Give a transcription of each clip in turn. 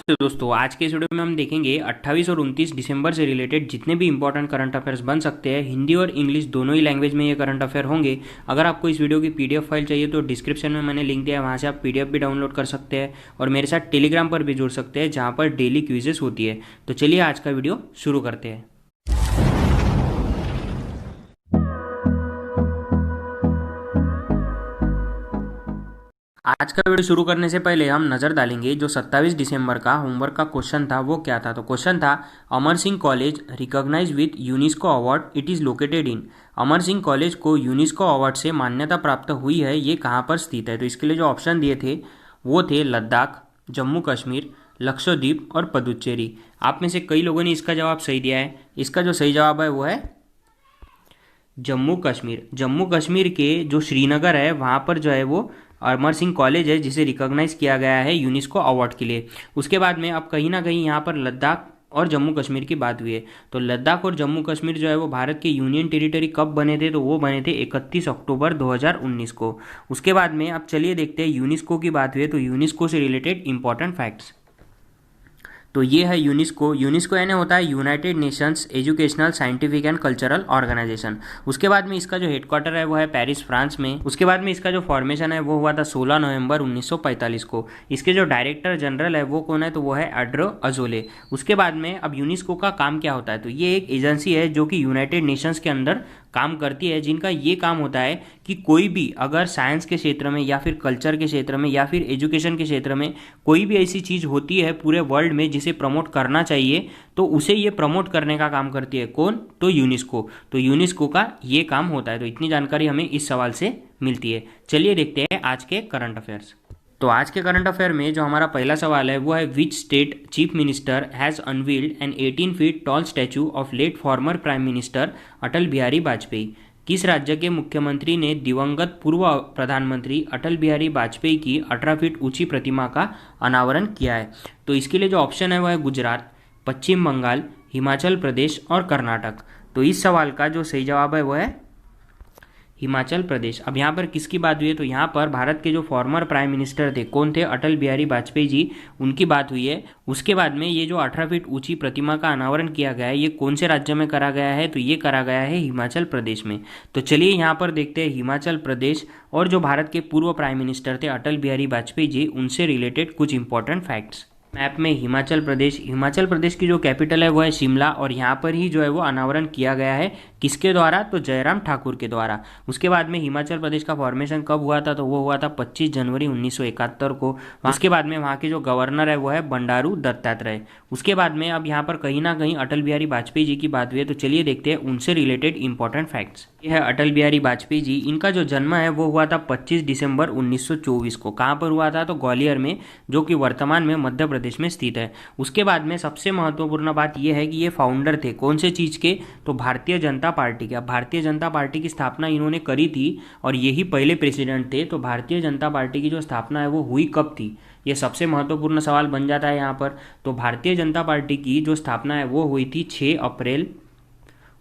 तो दोस्तों आज के इस वीडियो में हम देखेंगे 28 और 29 दिसंबर से रिलेटेड जितने भी इंपॉर्टेंट करंट अफेयर्स बन सकते हैं। हिंदी और इंग्लिश दोनों ही लैंग्वेज में ये करंट अफेयर होंगे। अगर आपको इस वीडियो की पीडीएफ फाइल चाहिए तो डिस्क्रिप्शन में मैंने लिंक दिया है, वहाँ से आप पीडीएफ भी डाउनलोड कर सकते हैं और मेरे साथ टेलीग्राम पर भी जुड़ सकते हैं जहाँ पर डेली क्विजेस होती है। तो चलिए आज का वीडियो शुरू करते हैं। आज का वीडियो शुरू करने से पहले हम नज़र डालेंगे जो 27 दिसंबर का होमवर्क का क्वेश्चन था वो क्या था। तो क्वेश्चन था Amar Singh college recognise with UNESCO award it is located in. Amar Singh college को यूनेस्को अवार्ड से मान्यता प्राप्त हुई है, ये कहाँ पर स्थित है। तो इसके लिए जो ऑप्शन दिए थे वो थे लद्दाख, जम्मू कश्मीर, लक्षद्वीप और पुदुचेरी। आप में से कई लोगों ने इसका जवाब सही दिया है। इसका जो सही जवाब है वो है जम्मू कश्मीर। जम्मू कश्मीर के जो श्रीनगर है वहाँ पर जो है वो अमर सिंह कॉलेज है जिसे रिकॉग्नाइज किया गया है यूनेस्को अवार्ड के लिए। उसके बाद में अब कहीं ना कहीं यहाँ पर लद्दाख और जम्मू कश्मीर की बात हुई है। तो लद्दाख और जम्मू कश्मीर जो है वो भारत के यूनियन टेरिटरी कब बने थे, तो वो बने थे 31 अक्टूबर 2019 को। उसके बाद में अब चलिए देखते हैं यूनेस्को की बात हुई है तो यूनेस्को से रिलेटेड इंपॉर्टेंट फैक्ट्स। तो ये है यूनेस्को। यूनेस्को यानी होता है United Nations Educational Scientific and Cultural Organization. उसके बाद में इसका जो हेडक्वार्टर है वो है पेरिस फ्रांस में। उसके बाद में इसका जो फॉर्मेशन है वो हुआ था 16 नवंबर 1945 को। इसके जो डायरेक्टर जनरल है वो कौन है, तो वो है एड्रो अजोले। उसके बाद में अब यूनेस्को का काम क्या होता है, तो ये एक एजेंसी है जो कि यूनाइटेड नेशंस के अंदर काम करती है, जिनका ये काम होता है कि कोई भी अगर साइंस के क्षेत्र में या फिर कल्चर के क्षेत्र में या फिर एजुकेशन के क्षेत्र में कोई भी ऐसी चीज़ होती है पूरे वर्ल्ड में जिसे प्रमोट करना चाहिए, तो उसे ये प्रमोट करने का काम करती है कौन, तो यूनेस्को। तो यूनेस्को का ये काम होता है। तो इतनी जानकारी हमें इस सवाल से मिलती है। चलिए देखते हैं आज के करंट अफेयर्स। तो आज के करंट अफेयर में जो हमारा पहला सवाल है वो है which state chief minister has unveiled an 18 feet tall statue of late former prime minister Atal Bihari Vajpayee. किस राज्य के मुख्यमंत्री ने दिवंगत पूर्व प्रधानमंत्री अटल बिहारी वाजपेयी की 18 फीट ऊंची प्रतिमा का अनावरण किया है। तो इसके लिए जो ऑप्शन है वो है गुजरात, पश्चिम बंगाल, हिमाचल प्रदेश और कर्नाटक। तो इस सवाल का जो सही जवाब है वो है हिमाचल प्रदेश। अब यहाँ पर किसकी बात हुई है, तो यहाँ पर भारत के जो फॉर्मर प्राइम मिनिस्टर थे कौन थे, अटल बिहारी वाजपेयी जी, उनकी बात हुई है। उसके बाद में ये जो 18 फीट ऊंची प्रतिमा का अनावरण किया गया है ये कौन से राज्य में करा गया है, तो ये करा गया है हिमाचल प्रदेश में। तो चलिए यहाँ पर देखते हैं हिमाचल प्रदेश और जो भारत के पूर्व प्राइम मिनिस्टर थे अटल बिहारी वाजपेयी जी, उनसे रिलेटेड कुछ इंपॉर्टेंट फैक्ट्स। मैप में हिमाचल प्रदेश की जो कैपिटल है वो है शिमला और यहाँ पर ही जो है वो अनावरण किया गया है। किसके द्वारा, तो जयराम ठाकुर के द्वारा। उसके बाद में हिमाचल प्रदेश का फॉर्मेशन कब हुआ था, तो वो हुआ था 25 जनवरी 1971 को। उसके बाद में वहाँ के जो गवर्नर है वो है बंडारू दत्तात्रेय। उसके बाद में अब यहाँ पर कहीं ना कहीं अटल बिहारी वाजपेयी जी की बात हुई है, तो चलिए देखते हैं उनसे रिलेटेड इंपॉर्टेंट फैक्ट्स। ये है अटल बिहारी वाजपेयी जी। इनका जो जन्म है वो हुआ था 25 दिसंबर 1924 को। कहाँ पर हुआ था, तो ग्वालियर में, जो कि वर्तमान में मध्य प्रदेश में स्थित है। उसके बाद में सबसे महत्वपूर्ण बात यह है कि ये फाउंडर थे कौन से चीज़ के, तो भारतीय जनता पार्टी के। भारतीय जनता पार्टी की स्थापना इन्होंने करी थी और यही पहले प्रेसिडेंट थे। तो भारतीय जनता पार्टी की जो स्थापना है वो हुई कब थी, ये सबसे महत्वपूर्ण सवाल बन जाता है यहाँ पर। तो भारतीय जनता पार्टी की जो स्थापना है वो हुई थी 6 अप्रैल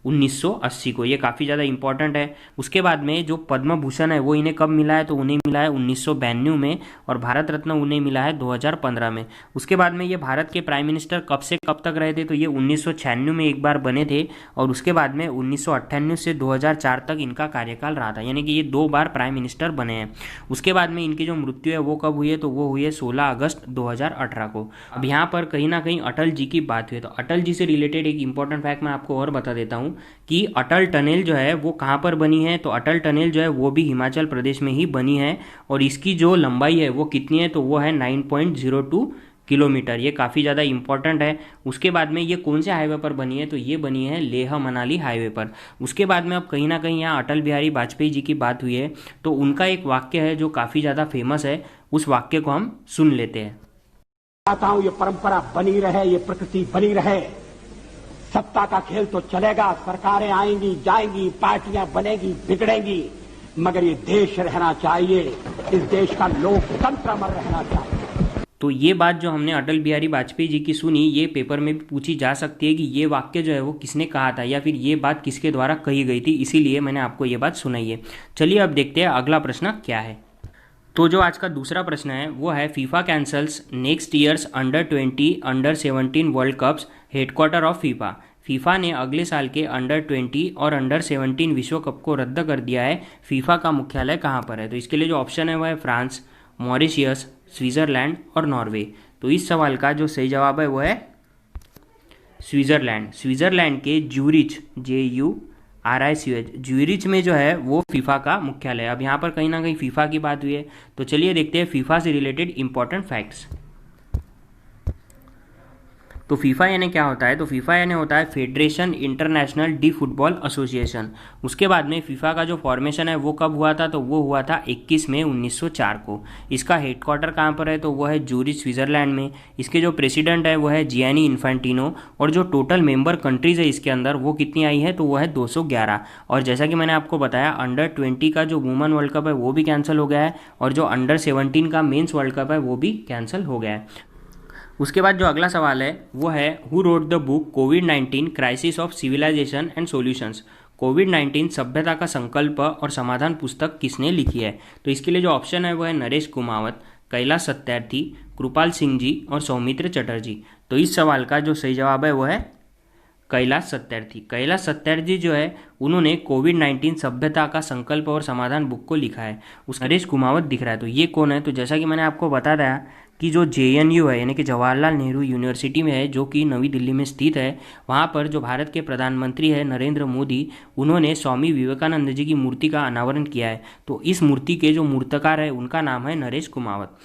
1980 को। ये काफ़ी ज़्यादा इंपॉर्टेंट है। उसके बाद में जो पद्म भूषण है वो इन्हें कब मिला है, तो उन्हें मिला है 1992 में और भारत रत्न उन्हें मिला है 2015 में। उसके बाद में ये भारत के प्राइम मिनिस्टर कब से कब तक रहे थे, तो ये 1996 में एक बार बने थे और उसके बाद में 1998 से 2004 तक इनका कार्यकाल रहा था, यानी कि ये 2 बार प्राइम मिनिस्टर बने हैं। उसके बाद में इनकी जो मृत्यु है वो कब हुई है, तो वो हुई है 16 अगस्त 2018 को। अब यहाँ पर कहीं ना कहीं अटल जी की बात हुई है, तो अटल जी से रिलेटेड एक इंपॉर्टेंट फैक्ट मैं आपको और बता देता हूँ कि अटल टनल जो है वो कहाँ पर बनी है, तो अटल टनल जो है वो भी हिमाचल प्रदेश में ही बनी है और इसकी जो लंबाई है वो कितनी है, तो वो है 9.02 किलोमीटर। ये काफ़ी ज़्यादा इंपॉर्टेंट है। उसके बाद में ये कौन से हाईवे पर बनी है, तो ये बनी है लेह मनाली हाईवे पर। उसके बाद में अब कहीं ना कहीं यहाँ अटल बिहारी वाजपेयी जी की बात हुई है, तो उनका एक वाक्य है जो काफ़ी ज़्यादा फेमस है, उस वाक्य को हम सुन लेते हैं। चाहता हूं ये परंपरा बनी रहे, ये प्रकृति बनी रहे। सत्ता का खेल तो चलेगा, सरकारें आएंगी जाएंगी, पार्टियां बनेगी बिगड़ेंगी, मगर ये देश रहना चाहिए, इस देश का लोकतंत्र अमर रहना चाहिए। तो ये बात जो हमने अटल बिहारी वाजपेयी जी की सुनी, ये पेपर में भी पूछी जा सकती है कि ये वाक्य जो है वो किसने कहा था या फिर ये बात किसके द्वारा कही गई थी, इसीलिए मैंने आपको ये बात सुनाई है। चलिए अब देखते हैं अगला प्रश्न क्या है। तो जो आज का दूसरा प्रश्न है वो है FIFA cancels next years under 20 under 17 world cups headquarter of FIFA. FIFA ने अगले साल के अंडर 20 और अंडर 17 विश्व कप को रद्द कर दिया है। फीफा का मुख्यालय कहाँ पर है? तो इसके लिए जो ऑप्शन है वो है फ्रांस, मॉरिशियस, स्विट्जरलैंड और नॉर्वे। तो इस सवाल का जो सही जवाब है वो है स्विट्जरलैंड। स्विट्जरलैंड के ज्यूरिच JURICH ज्यूरिच में जो है वो फीफा का मुख्यालय है। अब यहाँ पर कहीं ना कहीं फीफा की बात हुई है, तो चलिए देखते हैं फीफा से रिलेटेड इंपॉर्टेंट फैक्ट्स। तो फीफा यानी क्या होता है? तो फीफा यानी होता है federation international D football association. उसके बाद में फीफा का जो फॉर्मेशन है वो कब हुआ था? तो वो हुआ था 21 मई 1904 को। इसका हेडक्वार्टर कहाँ पर है? तो वो है ज्यूरिच स्विट्जरलैंड में। इसके जो प्रेसिडेंट है वो है जियानी इन्फेंटिनो, और जो टोटल मेंबर कंट्रीज़ है इसके अंदर वो कितनी आई है? तो वो है 211। और जैसा कि मैंने आपको बताया अंडर 20 का जो वुमेन वर्ल्ड कप है वो भी कैंसिल हो गया है, और जो अंडर 17 का मेंस वर्ल्ड कप है वो भी कैंसिल हो गया है। उसके बाद जो अगला सवाल है वो है हु रोड द बुक कोविड-19 crisis of civilisation and solutions. कोविड-19 सभ्यता का संकल्प और समाधान पुस्तक किसने लिखी है? तो इसके लिए जो ऑप्शन है वो है नरेश कुमावत, कैलाश सत्यार्थी, कृपाल सिंह जी और सौमित्र चटर्जी। तो इस सवाल का जो सही जवाब है वो है कैलाश सत्यार्थी। कैलाश सत्यार्थी जो है उन्होंने कोविड-19 सभ्यता का संकल्प और समाधान बुक को लिखा है। उस नरेश कुमावत दिख रहा है, तो ये कौन है? तो जैसा कि मैंने आपको बताया कि जो JNU है यानी कि जवाहरलाल नेहरू यूनिवर्सिटी में है, जो कि नई दिल्ली में स्थित है, वहाँ पर जो भारत के प्रधानमंत्री है नरेंद्र मोदी, उन्होंने स्वामी विवेकानंद जी की मूर्ति का अनावरण किया है। तो इस मूर्ति के जो मूर्तकार है उनका नाम है नरेश कुमावत।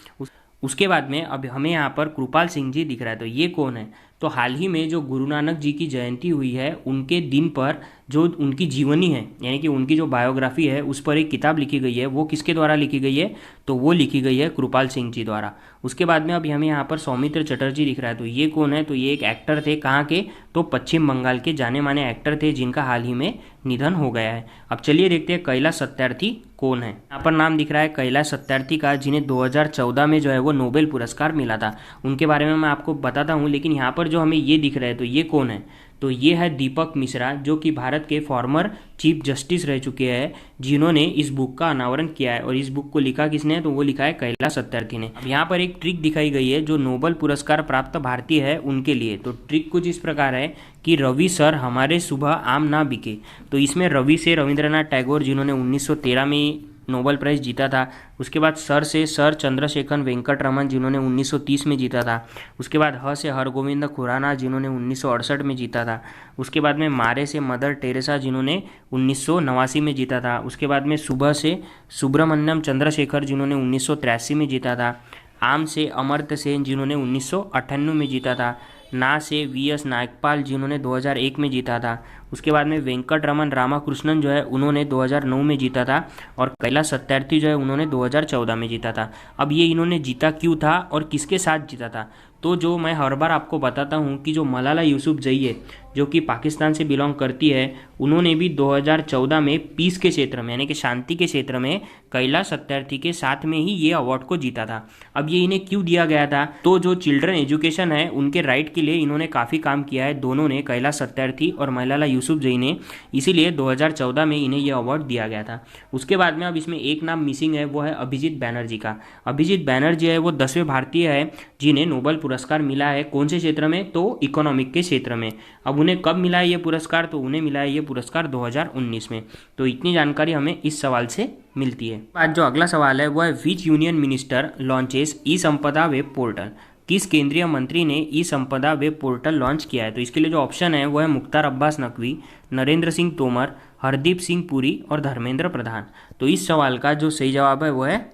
उसके बाद में अब हमें यहाँ पर कृपाल सिंह जी दिख रहा है, तो ये कौन है? तो हाल ही में जो गुरु नानक जी की जयंती हुई है उनके दिन पर जो उनकी जीवनी है यानी कि उनकी जो बायोग्राफी है उस पर एक किताब लिखी गई है। वो किसके द्वारा लिखी गई है? तो वो लिखी गई है कृपाल सिंह जी द्वारा। उसके बाद में अब हमें यहाँ पर सौमित्र चटर्जी दिख रहा है, तो ये कौन है? तो ये एक एक्टर थे। कहाँ के? तो पश्चिम बंगाल के जाने माने एक्टर थे जिनका हाल ही में निधन हो गया है। अब चलिए देखते हैं कैलाश सत्यार्थी कौन है। यहाँ पर नाम दिख रहा है कैलाश सत्यार्थी का, जिन्हें 2014 में जो है वो नोबेल पुरस्कार मिला था। उनके बारे में मैं आपको बताता हूँ, लेकिन यहाँ पर जो हमें ये दिख रहा है तो ये कौन है? तो ये है दीपक मिश्रा, जो कि भारत के फॉर्मर चीफ जस्टिस रह चुके हैं, जिन्होंने इस बुक का अनावरण किया है। और इस बुक को लिखा किसने है? तो वो लिखा है कैलाश सत्यार्थी ने। अब यहाँ पर एक ट्रिक दिखाई गई है जो नोबेल पुरस्कार प्राप्त भारतीय है उनके लिए। तो ट्रिक कुछ इस प्रकार है कि रवि सर हमारे सुबह आम ना बिके। तो इसमें रवि से रविंद्रनाथ टैगोर, जिन्होंने 1913 में नोबेल प्राइज़ जीता था। उसके बाद सर से सर चंद्रशेखर वेंकट रमन, जिन्होंने 1930 में जीता था। उसके बाद ह से हरगोविंद खुराना, जिन्होंने 1968 में जीता था। उसके बाद में मारे से मदर टेरेसा, जिन्होंने 1989 में जीता था। उसके बाद में सुबह से सुब्रमण्यम चंद्रशेखर, जिन्होंने 1983 में जीता था। आम से अमर्त्य सेन, जिन्होंने 1998 में जीता था। ना से VS नायकपाल, जिन्होंने 2001 में जीता था। उसके बाद में वेंकट रमन रामाकृष्णन जो है उन्होंने 2009 में जीता था। और कैलाश सत्यार्थी जो है उन्होंने 2014 में जीता था। अब ये इन्होंने जीता क्यों था और किसके साथ जीता था? तो जो मैं हर बार आपको बताता हूँ कि जो मलाला यूसुफजई है, जो कि पाकिस्तान से बिलोंग करती है, उन्होंने भी 2014 में पीस के क्षेत्र में यानी कि शांति के क्षेत्र में कैलाश सत्यार्थी के साथ में ही ये अवार्ड को जीता था। अब ये इन्हें क्यों दिया गया था? तो जो चिल्ड्रन एजुकेशन है उनके राइट के लिए इन्होंने काफ़ी काम किया है, दोनों ने, कैलाश सत्यार्थी और मलाला यूसुफजई ने। इसीलिए 2014 में इन्हें यह अवार्ड दिया गया था। उसके बाद में अब इसमें एक नाम मिसिंग है, वो है अभिजीत बैनर्जी का। अभिजीत बैनर्जी है वो 10वें भारतीय है जिन्हें नोबेल पुरस्कार मिला है। कौन से क्षेत्र में? तो इकोनॉमिक के क्षेत्र में। अब उन्हें कब मिला है ये पुरस्कार? तो उन्हें मिला है ये पुरस्कार 2019 में। तो इतनी जानकारी हमें इस सवाल से मिलती है। आज जो अगला सवाल है वो है विच यूनियन मिनिस्टर लॉन्चेस ई संपदा वेब पोर्टल। किस केंद्रीय मंत्री ने ई संपदा वेब पोर्टल लॉन्च किया है? तो इसके लिए जो ऑप्शन है वो है मुख्तार अब्बास नकवी, नरेंद्र सिंह तोमर, हरदीप सिंह पुरी और धर्मेंद्र प्रधान। तो इस सवाल का जो सही जवाब है वो है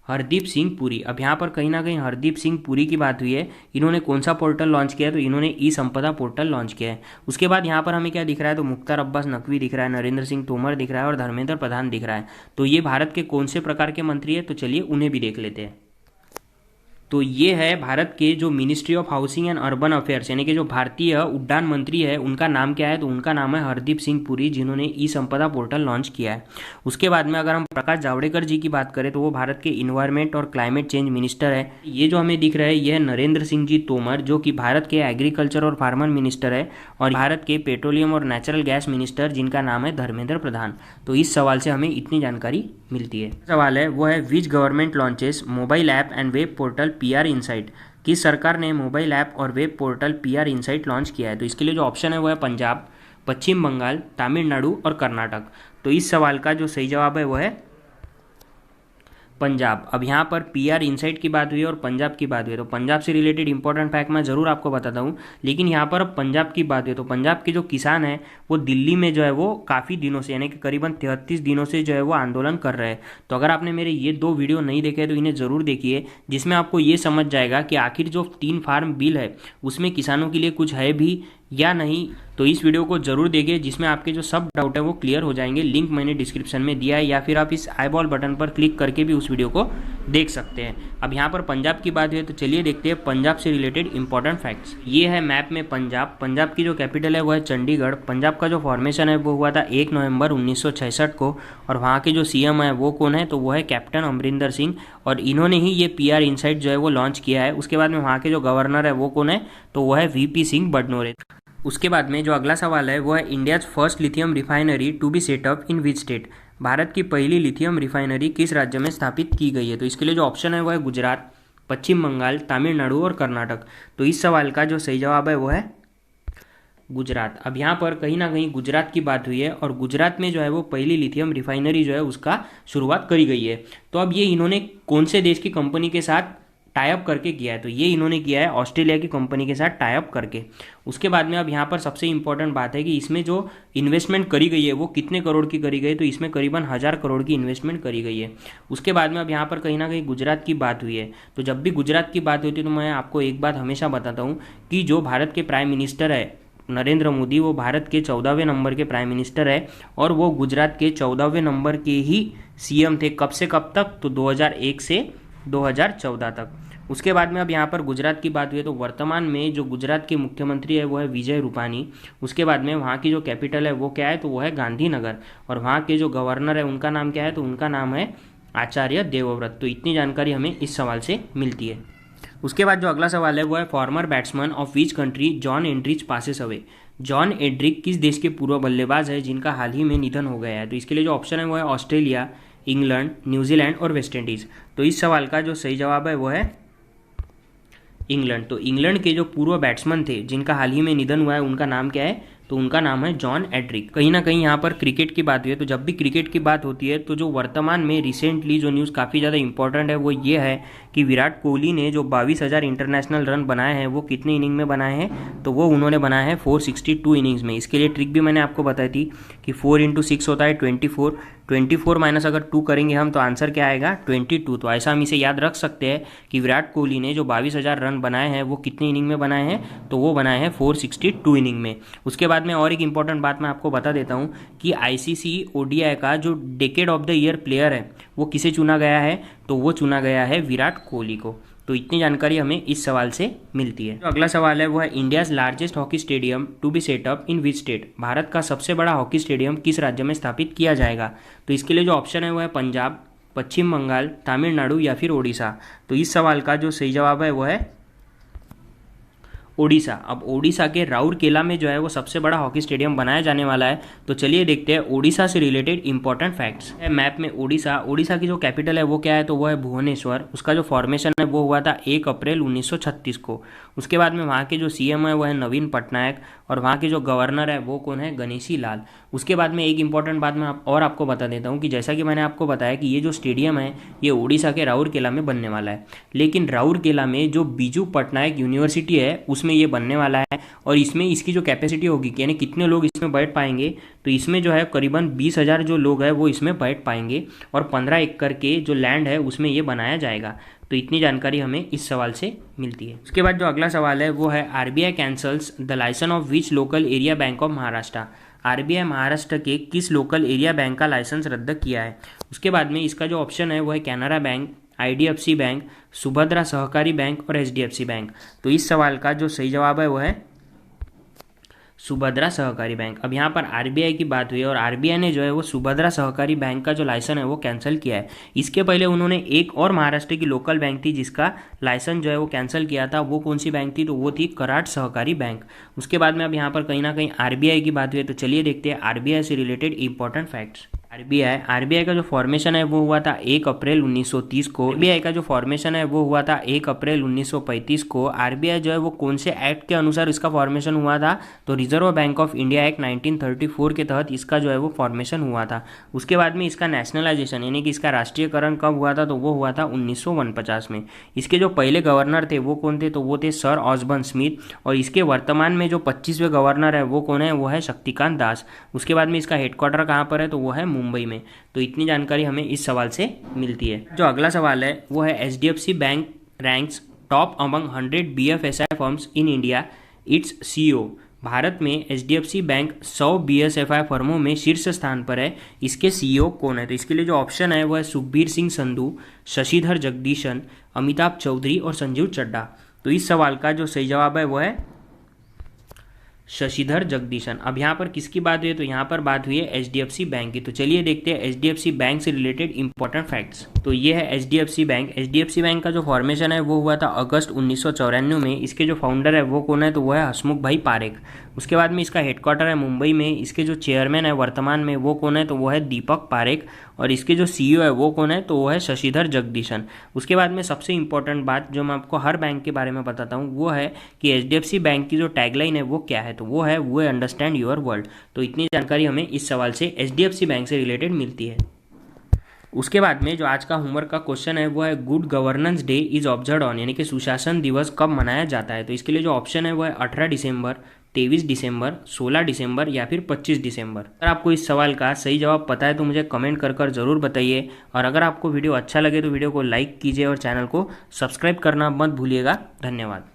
हरदीप सिंह पुरी। अब यहाँ पर कहीं ना कहीं हरदीप सिंह पुरी की बात हुई है। इन्होंने कौन सा पोर्टल लॉन्च किया है? तो इन्होंने ई संपदा पोर्टल लॉन्च किया है। उसके बाद यहाँ पर हमें क्या दिख रहा है? तो मुख्तार अब्बास नकवी दिख रहा है, नरेंद्र सिंह तोमर दिख रहा है और धर्मेंद्र प्रधान दिख रहा है। तो ये भारत के कौन से प्रकार के मंत्री है? तो चलिए उन्हें भी देख लेते हैं। तो ये है भारत के जो ministry of housing and urban affairs यानी कि जो भारतीय उड्डयन मंत्री है उनका नाम क्या है, तो उनका नाम है हरदीप सिंह पुरी, जिन्होंने ई संपदा पोर्टल लॉन्च किया है। उसके बाद में अगर हम प्रकाश जावड़ेकर जी की बात करें तो वो भारत के इन्वायरमेंट और क्लाइमेट चेंज मिनिस्टर है। ये जो हमें दिख रहा है ये है नरेंद्र सिंह जी तोमर, जो कि भारत के एग्रीकल्चर और फार्मर मिनिस्टर है, और भारत के पेट्रोलियम और नेचुरल गैस मिनिस्टर जिनका नाम है धर्मेंद्र प्रधान। तो इस सवाल से हमें इतनी जानकारी मिलती है। सवाल है वो है which government launches mobile app and web portal PR insight. किस सरकार ने मोबाइल ऐप और web portal PR insight launch किया है? तो इसके लिए जो ऑप्शन है वो है पंजाब, पश्चिम बंगाल, तमिलनाडु और कर्नाटक। तो इस सवाल का जो सही जवाब है वो है पंजाब। अब यहाँ पर पीआर इनसाइट की बात हुई और पंजाब की बात हुई, तो पंजाब से रिलेटेड इंपॉर्टेंट फैक्ट मैं ज़रूर आपको बताता हूँ, लेकिन यहाँ पर अब पंजाब की बात हुई तो पंजाब के जो किसान हैं वो दिल्ली में जो है वो काफ़ी दिनों से यानी कि करीबन 33 दिनों से जो है वो आंदोलन कर रहे हैं। तो अगर आपने मेरे ये 2 वीडियो नहीं देखे तो इन्हें ज़रूर देखिए, जिसमें आपको ये समझ जाएगा कि आखिर जो 3 फार्म बिल है उसमें किसानों के लिए कुछ है भी या नहीं। तो इस वीडियो को जरूर देखिए, जिसमें आपके जो सब डाउट है वो क्लियर हो जाएंगे। लिंक मैंने डिस्क्रिप्शन में दिया है, या फिर आप इस आई बॉल बटन पर क्लिक करके भी उस वीडियो को देख सकते हैं। अब यहाँ पर पंजाब की बात है तो चलिए देखते हैं पंजाब से रिलेटेड इंपॉर्टेंट फैक्ट्स। ये है मैप में पंजाब। पंजाब की जो कैपिटल है वो है चंडीगढ़। पंजाब का जो फॉर्मेशन है वो हुआ था 1 नवंबर 1966 को, और वहाँ के जो सीएम है वो कौन है, तो वो है कैप्टन अमरिंदर सिंह, और इन्होंने ही ये पीआर इनसाइट जो है वो लॉन्च किया है। उसके बाद में वहाँ के जो गवर्नर है वो कौन है, तो वो है वीपी सिंह बडनोरे। उसके बाद में जो अगला सवाल है वो है India's first lithium refinery to be set up in which state. Bharat की पहली लिथियम रिफाइनरी किस राज्य में स्थापित की गई है? तो इसके लिए जो ऑप्शन है वो है गुजरात, पश्चिम बंगाल, तमिलनाडु और कर्नाटक। तो इस सवाल का जो सही जवाब है वो है गुजरात। अब यहाँ पर कहीं ना कहीं गुजरात की बात हुई है, और गुजरात में जो है वो पहली लिथियम रिफाइनरी जो है उसका शुरुआत करी गई है। तो अब ये इन्होंने कौन से देश की कंपनी के साथ टाई अप करके किया है? तो ये इन्होंने किया है ऑस्ट्रेलिया की कंपनी के साथ टाई अप करके। उसके बाद में अब यहाँ पर सबसे इंपॉर्टेंट बात है कि इसमें जो इन्वेस्टमेंट करी गई है वो कितने करोड़ की करी गई है? तो इसमें करीबन 1000 करोड़ की इन्वेस्टमेंट करी गई है। उसके बाद में अब यहाँ पर कहीं ना कहीं गुजरात की बात हुई है। तो जब भी गुजरात की बात होती है तो मैं आपको एक बात हमेशा बताता हूँ कि जो भारत के प्राइम मिनिस्टर है नरेंद्र मोदी, वो भारत के 14वें नंबर के प्राइम मिनिस्टर है, और वो गुजरात के 14वें नंबर के ही सीएम थे। कब से कब तक? तो 2001 से 2014 तक। उसके बाद में अब यहाँ पर गुजरात की बात हुई तो वर्तमान में जो गुजरात के मुख्यमंत्री है वो है विजय रूपानी। उसके बाद में वहाँ की जो कैपिटल है वो क्या है, तो वो है गांधीनगर, और वहाँ के जो गवर्नर है उनका नाम क्या है, तो उनका नाम है आचार्य देवव्रत। तो इतनी जानकारी हमें इस सवाल से मिलती है। उसके बाद जो अगला सवाल है वो है farmer batsman of which country John Andrich passes away. John Anrich किस देश के पूर्व बल्लेबाज है जिनका हाल ही में निधन हो गया है? तो इसके लिए जो ऑप्शन है वो है ऑस्ट्रेलिया, इंग्लैंड, न्यूजीलैंड और वेस्ट इंडीज़। तो इस सवाल का जो सही जवाब है वो है इंग्लैंड। तो इंग्लैंड के जो पूर्व बैट्समैन थे जिनका हाल ही में निधन हुआ है उनका नाम क्या है, तो उनका नाम है जॉन एड्रिक। कहीं ना कहीं यहाँ पर क्रिकेट की बात हुई है, तो जब भी क्रिकेट की बात होती है तो जो वर्तमान में रिसेंटली जो न्यूज़ काफ़ी ज़्यादा इंपॉर्टेंट है वो ये है कि विराट कोहली ने जो 22,000 इंटरनेशनल रन बनाए हैं वो कितने इनिंग में बनाए हैं, तो वो उन्होंने बनाए हैं 462 इनिंग्स में। इसके लिए ट्रिक भी मैंने आपको बताई थी कि 4 × 6 होता है 24, 24 माइनस अगर 2 करेंगे हम तो आंसर क्या आएगा 22। तो ऐसा हम इसे याद रख सकते हैं कि विराट कोहली ने जो 22,000 रन बनाए हैं वो कितने इनिंग में बनाए हैं, तो वो बनाए हैं 462 इनिंग में। उसके बाद में और एक इंपॉर्टेंट बात मैं आपको बता देता हूँ कि आईसीसी ओडीआई का जो decade of the year player है वो किसे चुना गया है, तो वो चुना गया है विराट कोहली को। तो इतनी जानकारी हमें इस सवाल से मिलती है। तो अगला सवाल है वो है India's largest hockey stadium to be set up in which state. Bharat का सबसे बड़ा हॉकी स्टेडियम किस राज्य में स्थापित किया जाएगा? तो इसके लिए जो ऑप्शन है वो है पंजाब, पश्चिम बंगाल, तमिलनाडु या फिर ओडिशा। तो इस सवाल का जो सही जवाब है वो है ओडिशा। अब ओडिशा के राउरकेला में जो है वो सबसे बड़ा हॉकी स्टेडियम बनाया जाने वाला है। तो चलिए देखते हैं ओडिशा से रिलेटेड इंपॉर्टेंट फैक्ट्स। मैप में ओडिशा की जो कैपिटल है वो क्या है, तो वो है भुवनेश्वर। उसका जो फॉर्मेशन है वो हुआ था 1 अप्रैल 1936 को। उसके बाद में वहाँ के जो सीएम है वो है नवीन पटनायक, और वहाँ के जो गवर्नर है वो कौन है, गणेशी लाल। उसके बाद में एक इंपॉर्टेंट बात मैं आपको बता देता हूँ कि जैसा कि मैंने आपको बताया कि ये जो स्टेडियम है ये ओडिशा के राउरकेला में बनने वाला है, लेकिन राउरकेला में जो बीजू पटनायक यूनिवर्सिटी है उसमें ये बनने वाला है, और इसमें इसकी जो कैपेसिटी होगी यानी कितने लोग इसमें बैठ पाएंगे, तो इसमें जो है करीबन 20,000 जो लोग हैं वो इसमें बैठ पाएंगे, और 15 एकड़ के जो लैंड है उसमें ये बनाया जाएगा। तो इतनी जानकारी हमें इस सवाल से मिलती है। उसके बाद जो अगला सवाल है वो है RBI cancels the licence of which local area bank of Maharashtra. RBI Maharashtra के किस लोकल एरिया बैंक का लाइसेंस रद्द किया है? उसके बाद में इसका जो ऑप्शन है वो है Canara bank, IDFC bank, Subhadra सहकारी बैंक और HDFC बैंक। तो इस सवाल का जो सही जवाब है वो है सुभद्रा सहकारी बैंक। अब यहाँ पर RBI की बात हुई और RBI ने जो है वो सुभद्रा सहकारी बैंक का जो लाइसेंस है वो कैंसिल किया है। इसके पहले उन्होंने एक और महाराष्ट्र की लोकल बैंक थी जिसका लाइसेंस जो है वो कैंसिल किया था। वो कौन सी बैंक थी? तो वो थी कराड़ सहकारी बैंक। उसके बाद में अब यहाँ पर कहीं ना कहीं RBI की बात हुई है, तो चलिए देखते हैं RBI से रिलेटेड इंपॉर्टेंट फैक्ट्स। RBI का जो फॉर्मेशन है वो हुआ था 1 अप्रैल 1930 को। RBI का जो फॉर्मेशन है वो हुआ था 1 अप्रैल 1935 को। RBI जो है वो कौन से एक्ट के अनुसार इसका फॉर्मेशन हुआ था? तो reserve bank of India act 1934 के तहत इसका जो है वो फॉर्मेशन हुआ था। उसके बाद में इसका नेशनलाइजेशन यानी कि इसका राष्ट्रीयकरण कब हुआ था? तो वो हुआ था 1949 में। इसके जो पहले गवर्नर थे वो कौन थे? तो वो थे सर ऑसबर्न स्मिथ। और इसके वर्तमान में जो 25वें गवर्नर है वो कौन है? वो है शक्तिकांत दास। उसके बाद में इसका हेडक्वार्टर कहाँ पर है? तो वो है मुंबई में। तो इतनी जानकारी हमें इस सवाल से मिलती है। जो अगला सवाल है वो है HDFC bank ranks top among 100 BFSI firms in India it's CEO। Bharat में HDFC बैंक 100 BFSI फर्मों में शीर्ष स्थान पर है। इसके CEO कौन है? तो इसके लिए जो ऑप्शन है वो है सुखबीर सिंह संधू, शशिधर जगदीशन, अमिताभ चौधरी और संजीव चड्ढा। तो इस सवाल का जो सही जवाब है वो है शशिधर जगदीशन। अब यहाँ पर किसकी बात हुई है? तो यहाँ पर बात हुई है HDFC बैंक की। तो चलिए देखते हैं HDFC बैंक से रिलेटेड इंपॉर्टेंट फैक्ट्स। तो ये है HDFC बैंक। HDFC बैंक का जो फॉर्मेशन है वो हुआ था अगस्त 1994 में। इसके जो फाउंडर है वो कौन है? तो वो है हसमुख भाई पारेख। उसके बाद में इसका हेडक्वार्टर है मुंबई में। इसके जो चेयरमैन है वर्तमान में वो कौन है? तो वो है दीपक पारेख। और इसके जो CEO है वो कौन है? तो वो है शशिधर जगदीशन। उसके बाद में सबसे इंपॉर्टेंट बात जो मैं आपको हर बैंक के बारे में बताता हूँ वो है कि HDFC बैंक की जो टैगलाइन है वो क्या है? तो वो है वी अंडरस्टैंड योर वर्ल्ड। तो इतनी जानकारी हमें इस सवाल से HDFC बैंक से रिलेटेड मिलती है। उसके बाद में जो आज का होमवर्क का क्वेश्चन है वो है good governance day is observe on, यानी कि सुशासन दिवस कब मनाया जाता है? तो इसके लिए जो ऑप्शन है वो है 18 दिसंबर, 23 दिसंबर, 16 दिसंबर या फिर 25 दिसंबर। अगर आपको इस सवाल का सही जवाब पता है तो मुझे कमेंट कर ज़रूर बताइए। और अगर आपको वीडियो अच्छा लगे तो वीडियो को लाइक कीजिए और चैनल को सब्सक्राइब करना मत भूलिएगा। धन्यवाद।